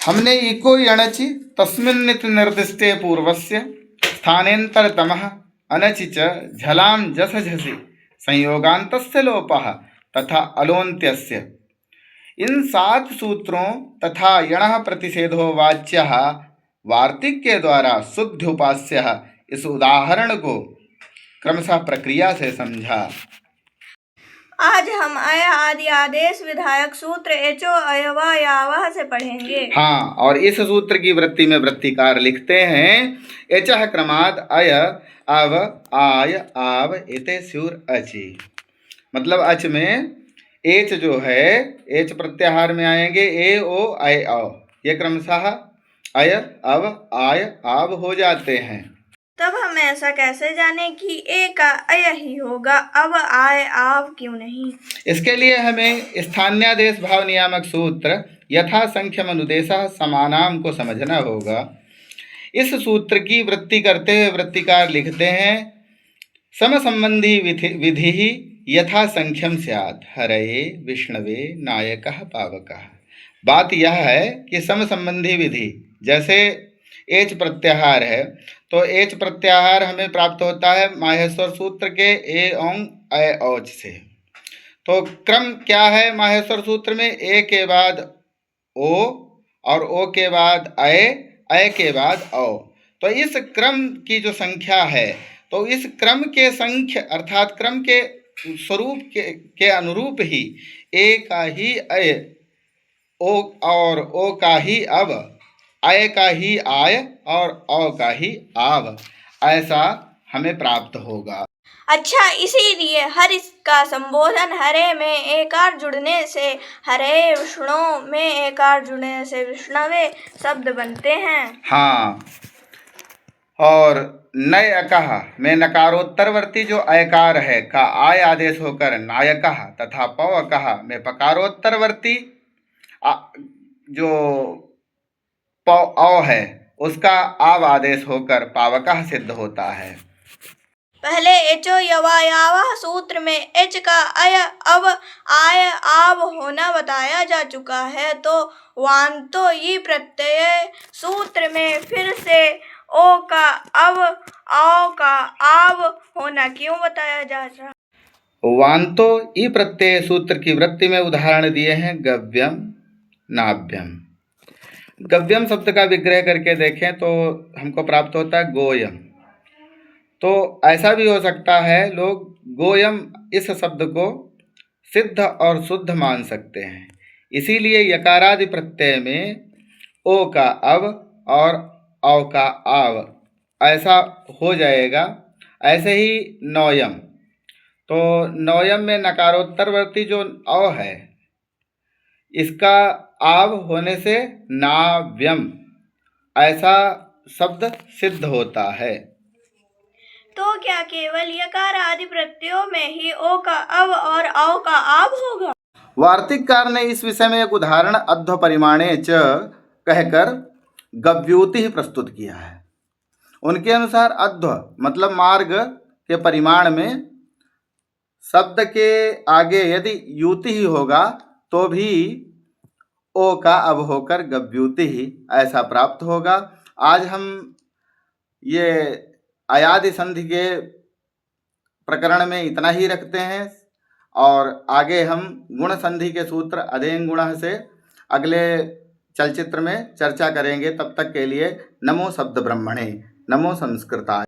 हमने इको यणचि तस्मिन्निति निर्दिष्टे पूर्वस्य स्थानेन्तरतमः अनचि च झलां जस झसि संयोगान्तस्य लोपः तथा अलोन्त्यस्य। इन 7 सूत्रों तथा यणः प्रतिषेधो वाच्यः वार्तिक के द्वारा शुद्ध उपास्य इस उदाहरण को क्रमशः प्रक्रिया से समझा। आज हम अय आदि आदेश विधायक सूत्र एचो अयवा यावह से पढ़ेंगे। हाँ, और इस सूत्र की वृत्ति में वृत्तिकार लिखते हैं एचः क्रमाद अय अव आय आव इते स्युर अचि। मतलब अच में एच जो है एच प्रत्याहार में आएंगे ए ओ अय औ, ये क्रमशः अय अव आय आव हो जाते हैं। तब हम ऐसा कैसे जाने कि ए का अय ही होगा, अब आय आव क्यों नहीं? इसके लिए हमें स्थान्यादेश भाव नियामक सूत्र यथा संख्यम अनुदेशः समानाम को समझना होगा। इस सूत्र की वृत्ति करते हुए वृत्तिकार लिखते हैं सम संबंधी विधि यथा संख्यम स्यात् हरये विष्णवे नायकः पावकः। बात यह है कि सम संबंधी विधि, जैसे एच प्रत्याहार है तो एच प्रत्याहार हमें प्राप्त होता है माहेश्वर सूत्र के ए ओंग अय औच से। तो क्रम क्या है माहेश्वर सूत्र में? ए के बाद ओ और ओ के बाद अय के बाद औ। तो इस क्रम की जो संख्या है तो इस क्रम के संख्य अर्थात क्रम के स्वरूप के अनुरूप ही ए का ही अय, ओ और ओ का ही अब, अय का ही आय और औ का ही आव, ऐसा हमें प्राप्त होगा। अच्छा, इसीलिए हर का संबोधन हरे में एकार जुड़ने से हरे, विष्णु में एकार जुड़ने से विष्णवे शब्द बनते हैं। हाँ, और नय अकः में नकारोत्तरवर्ती जो अयकार है का आय आदेश होकर नायकः तथा पवकः में पकारोत्तरवर्ती जो औ है उसका आव आदेश होकर पावकः सिद्ध होता है। पहले एचो यवा यावह सूत्र में एच का अय अब आय आव होना बताया जा चुका है, तो वांतो ई प्रत्यय सूत्र में फिर से ओ का अब औ का आव होना क्यों बताया जा रहा? वांतो ई प्रत्यय सूत्र की वृत्ति में उदाहरण दिए हैं गव्यम नाभ्यम। गव्यम शब्द का विग्रह करके देखें तो हमको प्राप्त होता है गोयम। तो ऐसा भी हो सकता है लोग गोयम इस शब्द को सिद्ध और शुद्ध मान सकते हैं। इसीलिए यकारादि प्रत्यय में ओ का अब और औ का आव ऐसा हो जाएगा। ऐसे ही नौयम, तो नौयम में नकारोत्तरवर्ती जो औ है इसका आव होने से नाव्यम ऐसा शब्द सिद्ध होता है। तो क्या केवल यकार आदि प्रत्ययों में ही ओ का अब और औ का आव होगा? वार्तिककार ने इस विषय में एक उदाहरण अध्व परिमाणे च कहकर गव्यूति प्रस्तुत किया है। उनके अनुसार अध्व मतलब मार्ग के परिमाण में शब्द के आगे यदि युति ही होगा तो भी ओ का अब होकर गव्यूति ही ऐसा प्राप्त होगा। आज हम ये अयादि संधि के प्रकरण में इतना ही रखते हैं और आगे हम गुण संधि के सूत्र अधेन गुण से अगले चलचित्र में चर्चा करेंगे। तब तक के लिए नमो शब्द ब्रह्मणे, नमो संस्कृताय।